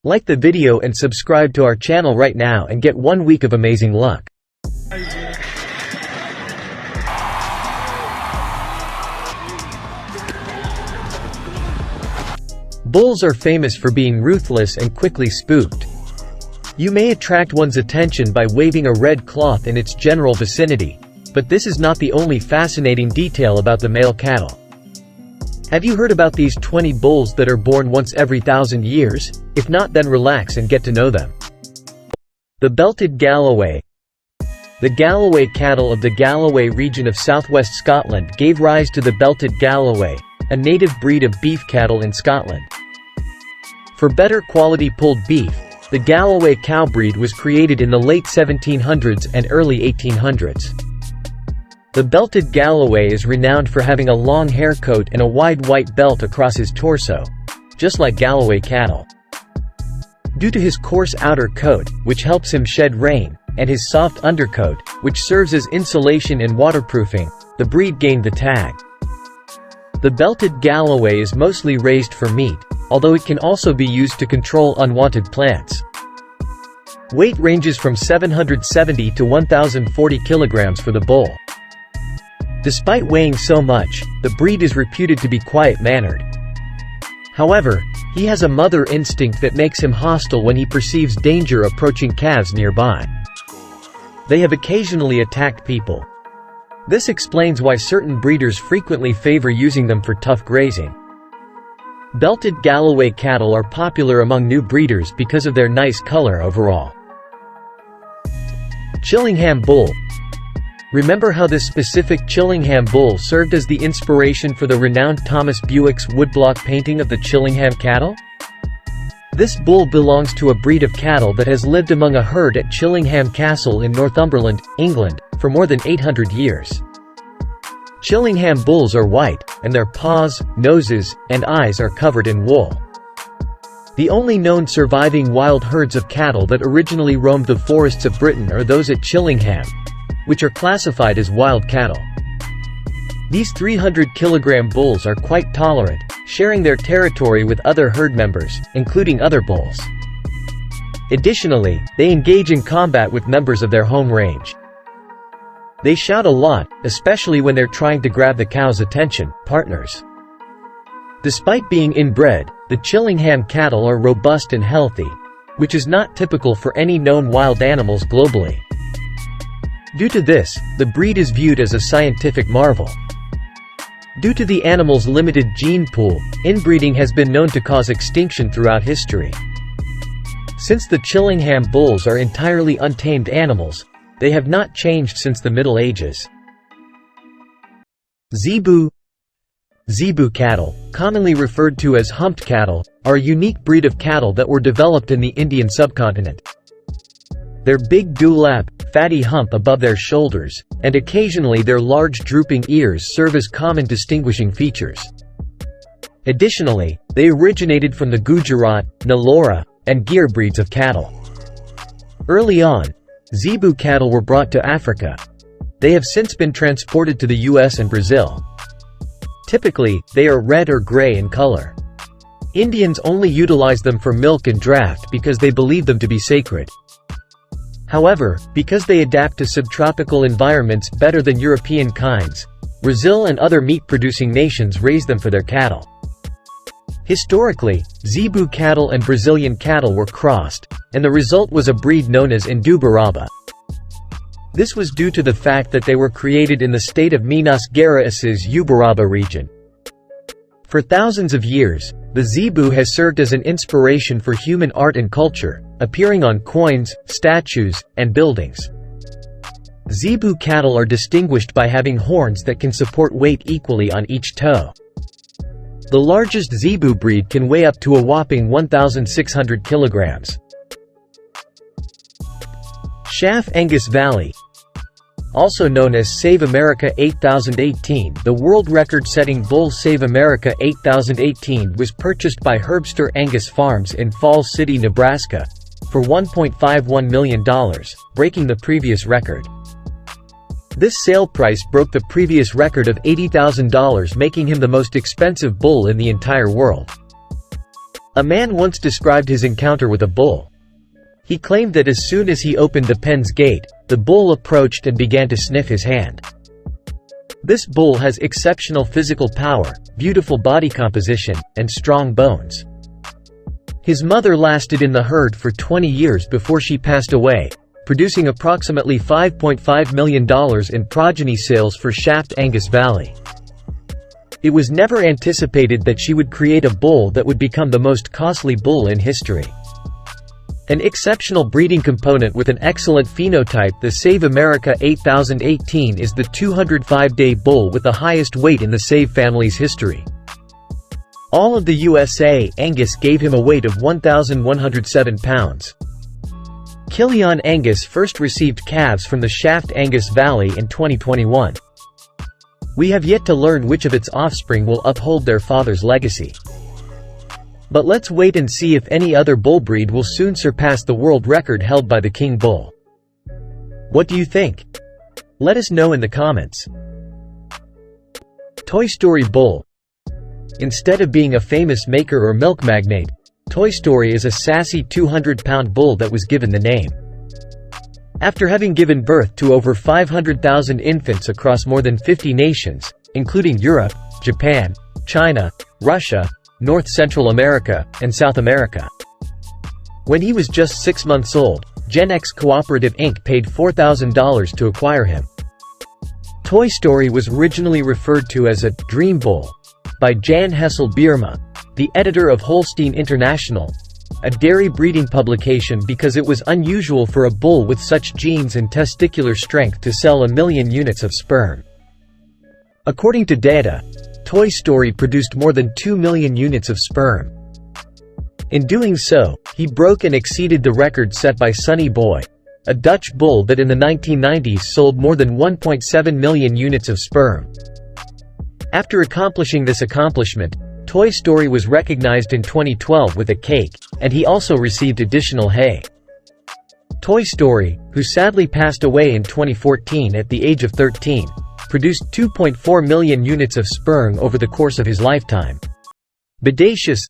Like the video and subscribe to our channel right now and get 1 week of amazing luck. Bulls are famous for being ruthless and quickly spooked. You may attract one's attention by waving a red cloth in its general vicinity, but this is not the only fascinating detail about the male cattle. Have you heard about these 20 bulls that are born once every 1,000 years? If not, then relax and get to know them. The Belted Galloway. The Galloway cattle of the Galloway region of southwest Scotland gave rise to the Belted Galloway, a native breed of beef cattle in Scotland. For better quality pulled beef, the Galloway cow breed was created in the late 1700s and early 1800s. The Belted Galloway is renowned for having a long hair coat and a wide white belt across his torso, just like Galloway cattle. Due to his coarse outer coat, which helps him shed rain, and his soft undercoat, which serves as insulation and waterproofing, the breed gained the tag. The Belted Galloway is mostly raised for meat, although it can also be used to control unwanted plants. Weight ranges from 770 to 1,040 kilograms for the bull. Despite weighing so much, the breed is reputed to be quiet-mannered. However, he has a mother instinct that makes him hostile when he perceives danger approaching calves nearby. They have occasionally attacked people. This explains why certain breeders frequently favor using them for tough grazing. Belted Galloway cattle are popular among new breeders because of their nice color overall. Chillingham Bull. Remember how this specific Chillingham Bull served as the inspiration for the renowned Thomas Bewick's woodblock painting of the Chillingham cattle? This bull belongs to a breed of cattle that has lived among a herd at Chillingham Castle in Northumberland, England, for more than 800 years. Chillingham bulls are white, and their paws, noses, and eyes are covered in wool. The only known surviving wild herds of cattle that originally roamed the forests of Britain are those at Chillingham, which are classified as wild cattle. These 300-kilogram bulls are quite tolerant, sharing their territory with other herd members, including other bulls. Additionally, they engage in combat with members of their home range. They shout a lot, especially when they're trying to grab the cow's attention, partners. Despite being inbred, the Chillingham cattle are robust and healthy, which is not typical for any known wild animals globally. Due to this, the breed is viewed as a scientific marvel. Due to the animal's limited gene pool, inbreeding has been known to cause extinction throughout history. Since the Chillingham bulls are entirely untamed animals, they have not changed since the Middle Ages. Zebu. Zebu cattle, commonly referred to as humped cattle, are a unique breed of cattle that were developed in the Indian subcontinent. Their big dewlap, fatty hump above their shoulders, and occasionally their large drooping ears serve as common distinguishing features. Additionally, they originated from the Gujarat, Nellora, and Gir breeds of cattle. Early on, Zebu cattle were brought to Africa. They have since been transported to the US and Brazil. Typically, they are red or gray in color. Indians only utilize them for milk and draft because they believe them to be sacred. However, because they adapt to subtropical environments better than European kinds, Brazil and other meat-producing nations raise them for their cattle. Historically, Zebu cattle and Brazilian cattle were crossed, and the result was a breed known as Indubaraba. This was due to the fact that they were created in the state of Minas Gerais' Uberaba region. For thousands of years, the Zebu has served as an inspiration for human art and culture, appearing on coins, statues, and buildings. Zebu cattle are distinguished by having horns that can support weight equally on each toe. The largest Zebu breed can weigh up to a whopping 1,600 kilograms. Chaff Angus Valley. Also known as Save America 8018, the world record-setting bull Save America 8018 was purchased by Herbster Angus Farms in Falls City, Nebraska, for $1.51 million, breaking the previous record. This sale price broke the previous record of $80,000, making him the most expensive bull in the entire world. A man once described his encounter with a bull. He claimed that as soon as he opened the pen's gate, the bull approached and began to sniff his hand. This bull has exceptional physical power, beautiful body composition, and strong bones. His mother lasted in the herd for 20 years before she passed away, producing approximately $5.5 million in progeny sales for Shaft Angus Valley. It was never anticipated that she would create a bull that would become the most costly bull in history. An exceptional breeding component with an excellent phenotype, the Save America 8018 is the 205-day bull with the highest weight in the Save family's history. All of the USA Angus gave him a weight of 1,107 pounds. Chillingham Angus first received calves from the Shaft Angus Valley in 2021. We have yet to learn which of its offspring will uphold their father's legacy. But let's wait and see if any other bull breed will soon surpass the world record held by the King Bull. What do you think? Let us know in the comments. Toy Story Bull. Instead of being a famous maker or milk magnate, Toy Story is a sassy 200-pound bull that was given the name. After having given birth to over 500,000 infants across more than 50 nations, including Europe, Japan, China, Russia, North Central America, and South America. When he was just 6 months old, Gen X Cooperative Inc. paid $4,000 to acquire him. Toy Story was originally referred to as a «dream bull» by Jan Hessel Bierma, the editor of Holstein International, a dairy breeding publication, because it was unusual for a bull with such genes and testicular strength to sell 1 million units of sperm. According to data, Toy Story produced more than 2 million units of sperm. In doing so, he broke and exceeded the record set by Sonny Boy, a Dutch bull that in the 1990s sold more than 1.7 million units of sperm. After accomplishing this accomplishment, Toy Story was recognized in 2012 with a cake, and he also received additional hay. Toy Story, who sadly passed away in 2014 at the age of 13, produced 2.4 million units of sperm over the course of his lifetime. Basus.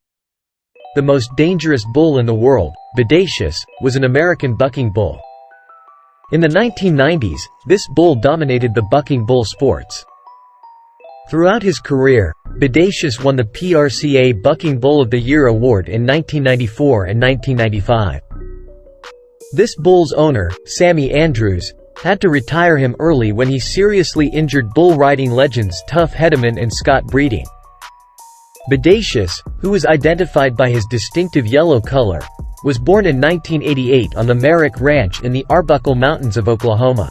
The most dangerous bull in the world, Basus, was an American bucking bull. In the 1990s, this bull dominated the bucking bull sports. Throughout his career, Basus won the PRCA Bucking Bull of the Year award in 1994 and 1995. This bull's owner, Sammy Andrews, had to retire him early when he seriously injured bull riding legends Tuff Hedeman and Scott Breeding. Basus, who was identified by his distinctive yellow color, was born in 1988 on the Merrick Ranch in the Arbuckle Mountains of Oklahoma.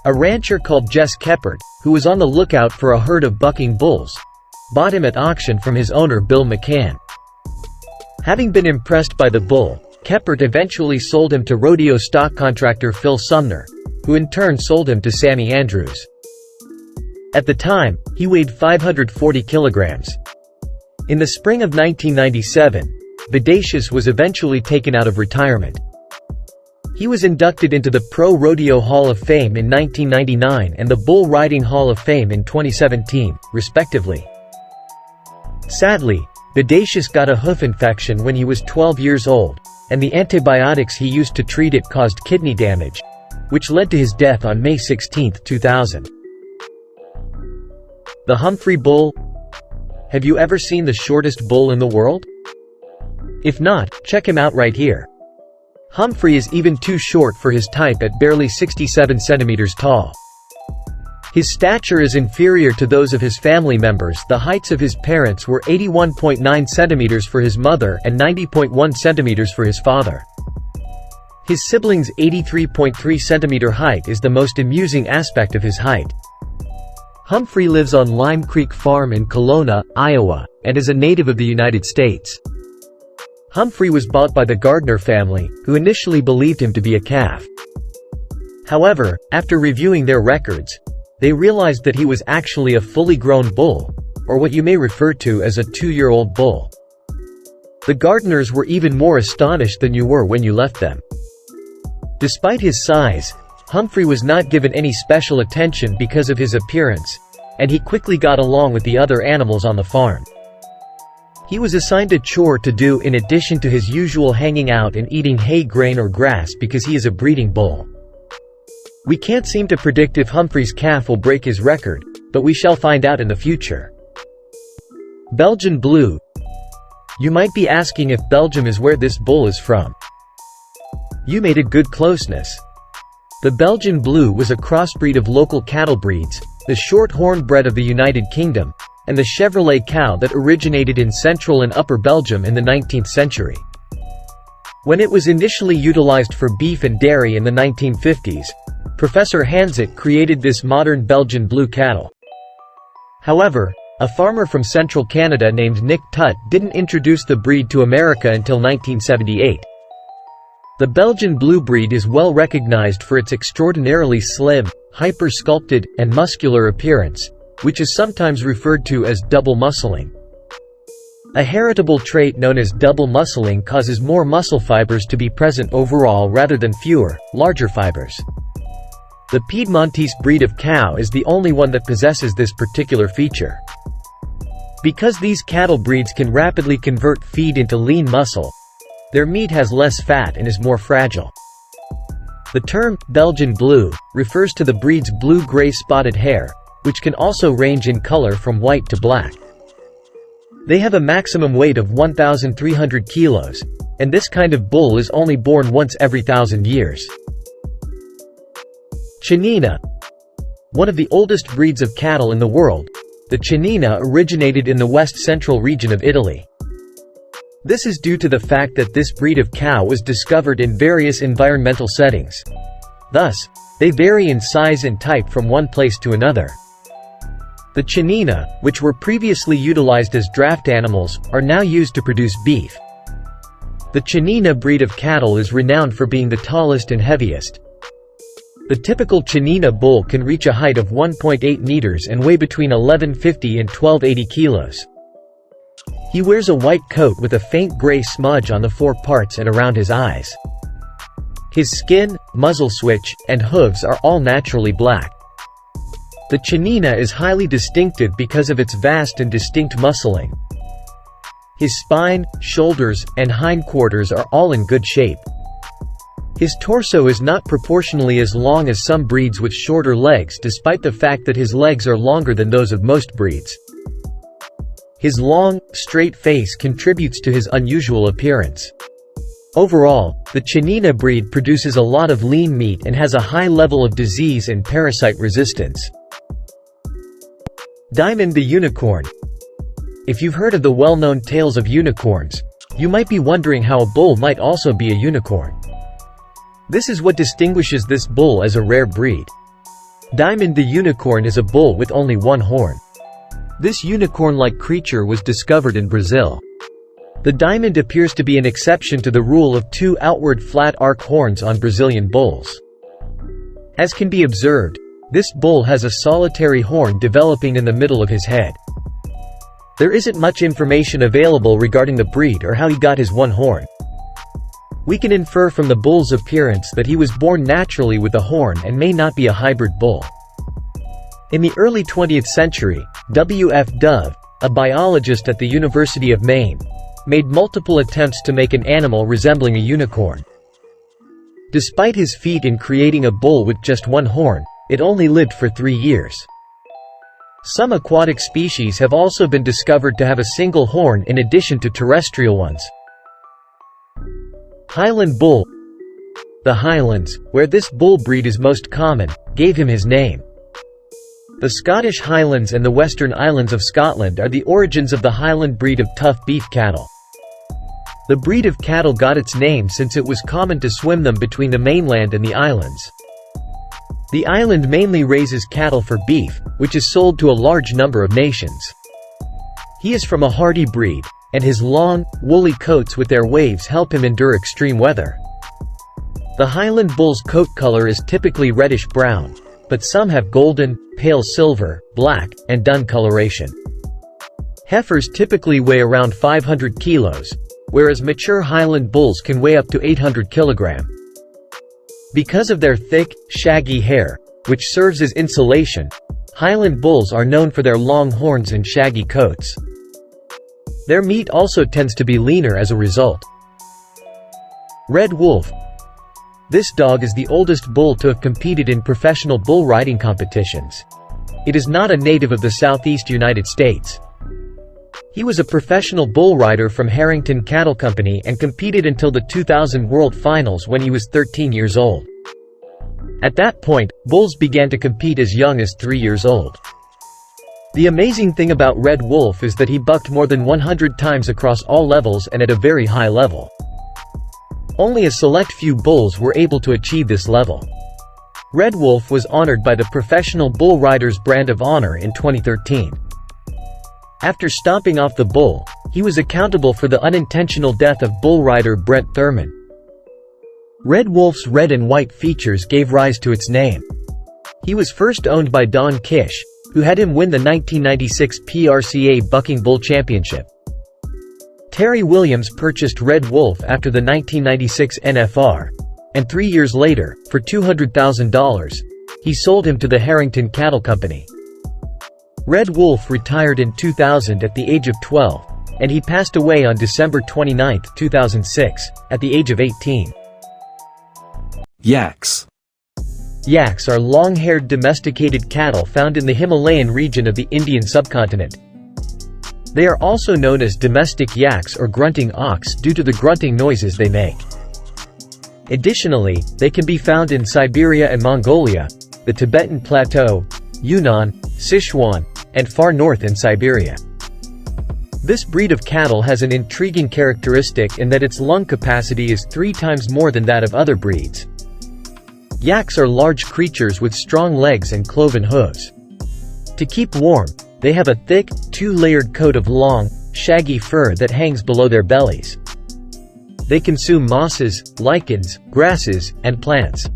A rancher called Jess Keppert, who was on the lookout for a herd of bucking bulls, bought him at auction from his owner Bill McCann. Having been impressed by the bull, Keppert eventually sold him to rodeo stock contractor Phil Sumner, who in turn sold him to Sammy Andrews. At the time, he weighed 540 kilograms. In the spring of 1997, Basus was eventually taken out of retirement. He was inducted into the Pro Rodeo Hall of Fame in 1999 and the Bull Riding Hall of Fame in 2017, respectively. Sadly, Basus got a hoof infection when he was 12 years old, and the antibiotics he used to treat it caused kidney damage, which led to his death on May 16, 2000. The Humphrey Bull. Have you ever seen the shortest bull in the world? If not, check him out right here. Humphrey is even too short for his type at barely 67 centimeters tall. His stature is inferior to those of his family members. The heights of his parents were 81.9 centimeters for his mother and 90.1 centimeters for his father. His siblings' 83.3 centimeter height is the most amusing aspect of his height. Humphrey lives on Lime Creek Farm in Kelowna, Iowa, and is a native of the United States. Humphrey was bought by the Gardner family, who initially believed him to be a calf. However, after reviewing their records, they realized that he was actually a fully grown bull, or what you may refer to as a 2-year-old bull. The Gardners were even more astonished than you were when you left them. Despite his size, Humphrey was not given any special attention because of his appearance, and he quickly got along with the other animals on the farm. He was assigned a chore to do in addition to his usual hanging out and eating hay, grain or grass because he is a breeding bull. We can't seem to predict if Humphrey's calf will break his record, but we shall find out in the future. Belgian Blue. You might be asking if Belgium is where this bull is from. You made a good closeness. The Belgian Blue was a crossbreed of local cattle breeds, the Shorthorn bred of the United Kingdom, and the Chevrolet cow that originated in central and upper Belgium in the 19th century. When it was initially utilized for beef and dairy in the 1950s, Professor Hanzik created this modern Belgian Blue cattle. However, a farmer from central Canada named Nick Tutt didn't introduce the breed to America until 1978. The Belgian Blue breed is well recognized for its extraordinarily slim, hyper-sculpted, and muscular appearance, which is sometimes referred to as double muscling. A heritable trait known as double muscling causes more muscle fibers to be present overall rather than fewer, larger fibers. The Piedmontese breed of cow is the only one that possesses this particular feature. Because these cattle breeds can rapidly convert feed into lean muscle, their meat has less fat and is more fragile. The term Belgian Blue refers to the breed's blue-gray spotted hair, which can also range in color from white to black. They have a maximum weight of 1,300 kilos, and this kind of bull is only born once every 1,000 years. Chinina. One of the oldest breeds of cattle in the world, the Chinina originated in the west-central region of Italy. This is due to the fact that this breed of cow was discovered in various environmental settings. Thus, they vary in size and type from one place to another. The Chinina, which were previously utilized as draft animals, are now used to produce beef. The Chinina breed of cattle is renowned for being the tallest and heaviest. The typical Chinina bull can reach a height of 1.8 meters and weigh between 1150 and 1280 kilos. He wears a white coat with a faint gray smudge on the foreparts and around his eyes. His skin, muzzle switch, and hooves are all naturally black. The Chinina is highly distinctive because of its vast and distinct muscling. His spine, shoulders, and hindquarters are all in good shape. His torso is not proportionally as long as some breeds with shorter legs, despite the fact that his legs are longer than those of most breeds. His long, straight face contributes to his unusual appearance. Overall, the Chinina breed produces a lot of lean meat and has a high level of disease and parasite resistance. Diamond the Unicorn. If you've heard of the well-known tales of unicorns, you might be wondering how a bull might also be a unicorn. This is what distinguishes this bull as a rare breed. Diamond the Unicorn is a bull with only one horn. This unicorn-like creature was discovered in Brazil. The diamond appears to be an exception to the rule of two outward flat arc horns on Brazilian bulls. As can be observed, this bull has a solitary horn developing in the middle of his head. There isn't much information available regarding the breed or how he got his one horn. We can infer from the bull's appearance that he was born naturally with a horn and may not be a hybrid bull. In the early 20th century, W.F. Dove, a biologist at the University of Maine, made multiple attempts to make an animal resembling a unicorn. Despite his feat in creating a bull with just one horn, it only lived for 3 years. Some aquatic species have also been discovered to have a single horn in addition to terrestrial ones. Highland Bull. The Highlands, where this bull breed is most common, gave him his name. The Scottish Highlands and the Western Islands of Scotland are the origins of the Highland breed of tough beef cattle. The breed of cattle got its name since it was common to swim them between the mainland and the islands. The island mainly raises cattle for beef, which is sold to a large number of nations. He is from a hardy breed, and his long, woolly coats with their waves help him endure extreme weather. The Highland Bull's coat color is typically reddish-brown, but some have golden, pale silver, black, and dun coloration. Heifers typically weigh around 500 kilos, whereas mature Highland Bulls can weigh up to 800 kilograms. Because of their thick, shaggy hair, which serves as insulation, Highland Bulls are known for their long horns and shaggy coats. Their meat also tends to be leaner as a result. Red Wolf. This dog is the oldest bull to have competed in professional bull riding competitions. It is not a native of the southeast United States. He was a professional bull rider from Harrington Cattle Company and competed until the 2000 World Finals when he was 13 years old. At that point, bulls began to compete as young as 3 years old. The amazing thing about Red Wolf is that he bucked more than 100 times across all levels and at a very high level. Only a select few bulls were able to achieve this level. Red Wolf was honored by the Professional Bull Riders Brand of Honor in 2013. After stomping off the bull, he was accountable for the unintentional death of bull rider Brent Thurman. Red Wolf's red and white features gave rise to its name. He was first owned by Don Kish, who had him win the 1996 PRCA Bucking Bull Championship. Terry Williams purchased Red Wolf after the 1996 NFR, and 3 years later, for $200,000, he sold him to the Harrington Cattle Company. Red Wolf retired in 2000 at the age of 12, and he passed away on December 29, 2006, at the age of 18. Yaks. Yaks are long-haired domesticated cattle found in the Himalayan region of the Indian subcontinent. They are also known as domestic yaks or grunting ox due to the grunting noises they make. Additionally, they can be found in Siberia and Mongolia, the Tibetan Plateau, Yunnan, Sichuan, and far north in Siberia. This breed of cattle has an intriguing characteristic in that its lung capacity is 3 times more than that of other breeds. Yaks are large creatures with strong legs and cloven hooves. To keep warm, they have a thick, 2-layered coat of long, shaggy fur that hangs below their bellies. They consume mosses, lichens, grasses, and plants.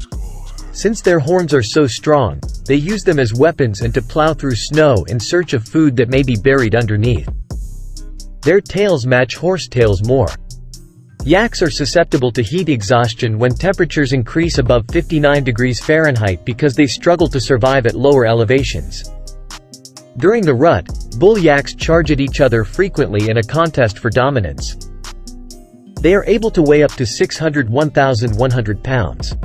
Since their horns are so strong, they use them as weapons and to plow through snow in search of food that may be buried underneath. Their tails match horsetails more. Yaks are susceptible to heat exhaustion when temperatures increase above 59 degrees Fahrenheit because they struggle to survive at lower elevations. During the rut, bull yaks charge at each other frequently in a contest for dominance. They are able to weigh up to 1,100 pounds.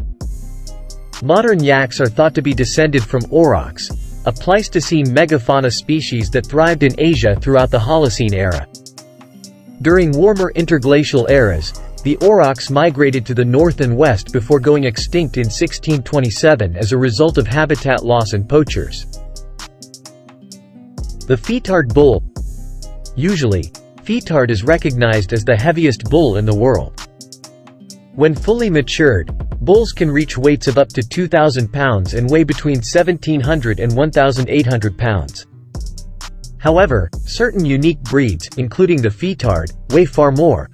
Modern yaks are thought to be descended from aurochs, a Pleistocene megafauna species that thrived in Asia throughout the Holocene era. During warmer interglacial eras, the aurochs migrated to the north and west before going extinct in 1627 as a result of habitat loss and poachers. The Fetard bull. Usually, Fetard is recognized as the heaviest bull in the world. When fully matured, bulls can reach weights of up to 2,000 pounds and weigh between 1,700 and 1,800 pounds. However, certain unique breeds, including the Fetard, weigh far more.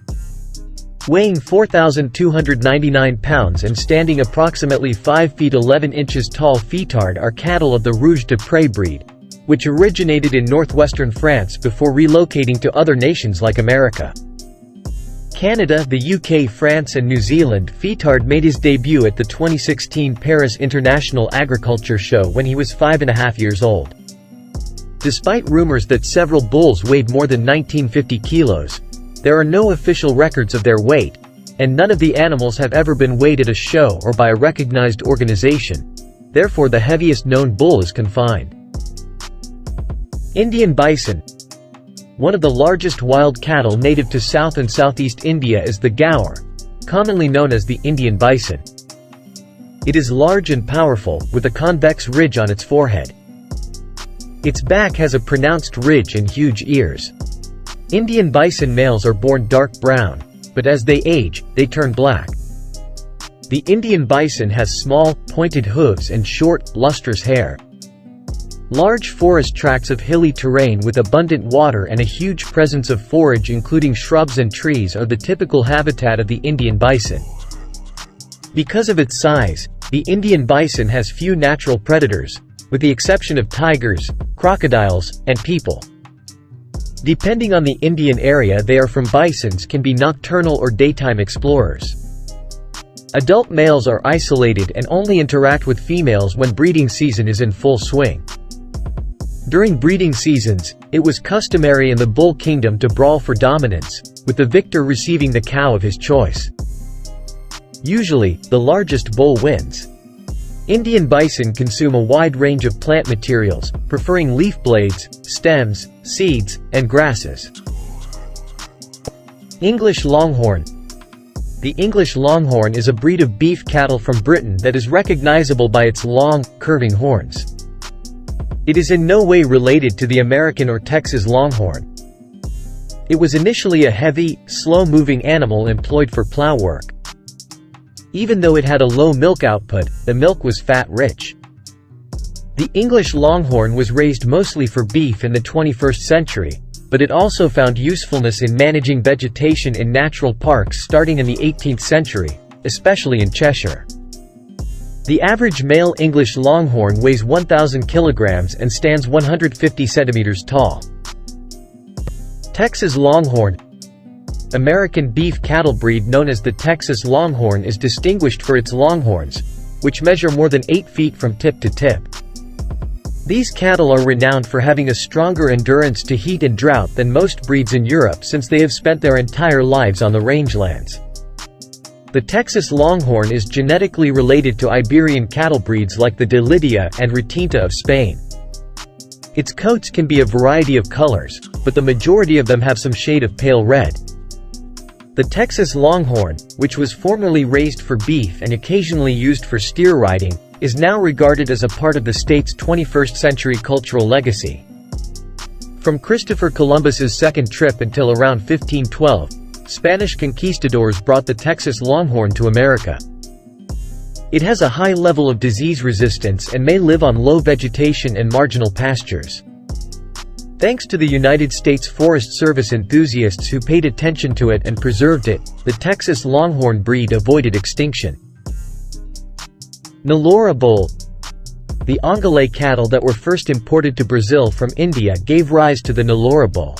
Weighing 4,299 pounds and standing approximately 5 feet 11 inches tall, Fetard are cattle of the Rouge de Pré breed, which originated in northwestern France before relocating to other nations like America. Canada, the UK, France and New Zealand. Fetard made his debut at the 2016 Paris International Agriculture Show when he was 5.5 years old. Despite rumors that several bulls weighed more than 1950 kilos, there are no official records of their weight, and none of the animals have ever been weighed at a show or by a recognized organization. Therefore, the heaviest known bull is confined. Indian bison. One of the largest wild cattle native to South and Southeast India is the gaur, commonly known as the Indian bison. It is large and powerful, with a convex ridge on its forehead. Its back has a pronounced ridge and huge ears. Indian bison males are born dark brown, but as they age, they turn black. The Indian bison has small, pointed hooves and short, lustrous hair. Large forest tracts of hilly terrain with abundant water and a huge presence of forage including shrubs and trees are the typical habitat of the Indian bison. Because of its size, the Indian bison has few natural predators, with the exception of tigers, crocodiles, and people. Depending on the Indian area they are from, bisons can be nocturnal or daytime explorers. Adult males are isolated and only interact with females when breeding season is in full swing. During breeding seasons, it was customary in the bull kingdom to brawl for dominance, with the victor receiving the cow of his choice. Usually, the largest bull wins. Indian bison consume a wide range of plant materials, preferring leaf blades, stems, seeds, and grasses. English Longhorn. The English Longhorn is a breed of beef cattle from Britain that is recognizable by its long, curving horns. It is in no way related to the American or Texas Longhorn. It was initially a heavy, slow-moving animal employed for plow work. Even though it had a low milk output, the milk was fat-rich. The English Longhorn was raised mostly for beef in the 21st century, but it also found usefulness in managing vegetation in natural parks starting in the 18th century, especially in Cheshire. The average male English Longhorn weighs 1,000 kilograms and stands 150 centimeters tall. Texas Longhorn. American beef cattle breed known as the Texas Longhorn is distinguished for its longhorns, which measure more than 8 feet from tip to tip. These cattle are renowned for having a stronger endurance to heat and drought than most breeds in Europe since they have spent their entire lives on the rangelands. The Texas Longhorn is genetically related to Iberian cattle breeds like the de Lidia and Retinta of Spain. Its coats can be a variety of colors, but the majority of them have some shade of pale red. The Texas Longhorn, which was formerly raised for beef and occasionally used for steer riding, is now regarded as a part of the state's 21st century cultural legacy. From Christopher Columbus's second trip until around 1512, Spanish conquistadors brought the Texas Longhorn to America. It has a high level of disease resistance and may live on low vegetation and marginal pastures. Thanks to the United States Forest Service enthusiasts who paid attention to it and preserved it, the Texas Longhorn breed avoided extinction. Noora Bowl. The Ongole cattle that were first imported to Brazil from India gave rise to the Noora Bowl.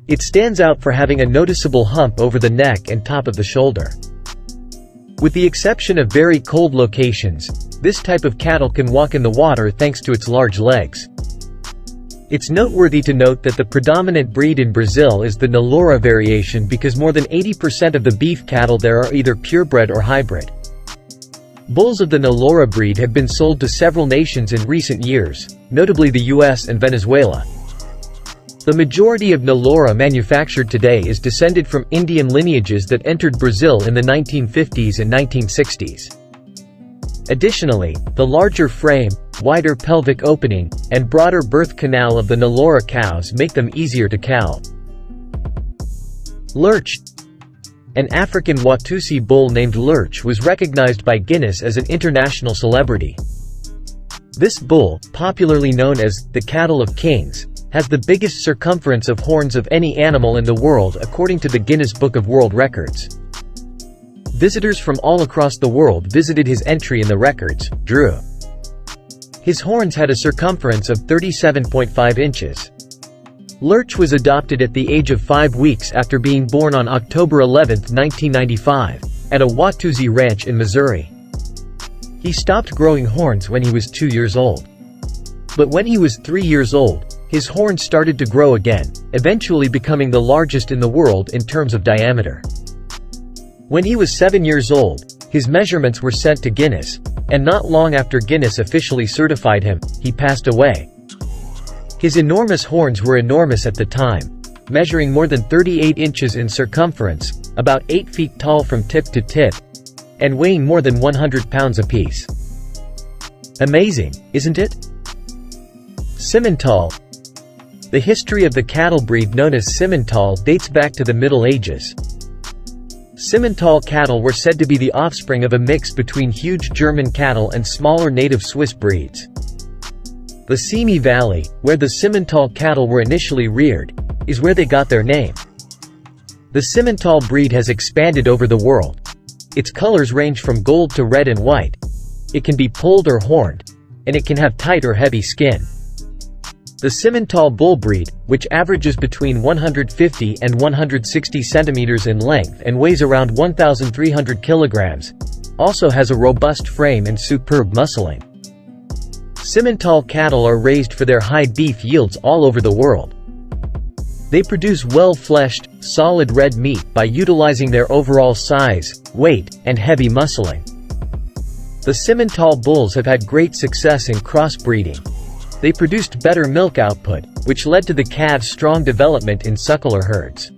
It stands out for having a noticeable hump over the neck and top of the shoulder. With the exception of very cold locations, this type of cattle can walk in the water thanks to its large legs. It's noteworthy to note that the predominant breed in Brazil is the Noora variation because more than 80% of the beef cattle there are either purebred or hybrid. Bulls of the Noora breed have been sold to several nations in recent years, notably the US and Venezuela. The majority of Noora manufactured today is descended from Indian lineages that entered Brazil in the 1950s and 1960s. Additionally, the larger frame, wider pelvic opening, and broader birth canal of the Noora cows make them easier to cow. Lurch. An African Watusi bull named Lurch was recognized by Guinness as an international celebrity. This bull, popularly known as the Cattle of Kings, has the biggest circumference of horns of any animal in the world according to the Guinness Book of World Records. Visitors from all across the world visited his entry in the records, drew. His horns had a circumference of 37.5 inches. Lurch was adopted at the age of 5 weeks after being born on October 11, 1995, at a Watusi ranch in Missouri. He stopped growing horns when he was 2 years old. But when he was 3 years old, his horns started to grow again, eventually becoming the largest in the world in terms of diameter. When he was 7 years old, his measurements were sent to Guinness, and not long after Guinness officially certified him, he passed away. His enormous horns were enormous at the time, measuring more than 38 inches in circumference, about 8 feet tall from tip to tip, and weighing more than 100 pounds apiece. Amazing, isn't it? Simonal. The history of the cattle breed known as Simonal dates back to the Middle Ages. Simonal cattle were said to be the offspring of a mix between huge German cattle and smaller native Swiss breeds. The Simi Valley, where the Simonal cattle were initially reared, is where they got their name. The Simonal breed has expanded over the world. Its colors range from gold to red and white. It can be polled or horned, and it can have tight or heavy skin. The Simonal bull breed, which averages between 150 and 160 centimeters in length and weighs around 1,300 kilograms, also has a robust frame and superb muscling. Simonal cattle are raised for their high beef yields all over the world. They produce well-fleshed, solid red meat by utilizing their overall size, weight, and heavy muscling. The Simonal bulls have had great success in crossbreeding. They produced better milk output, which led to the calves' strong development in suckler herds.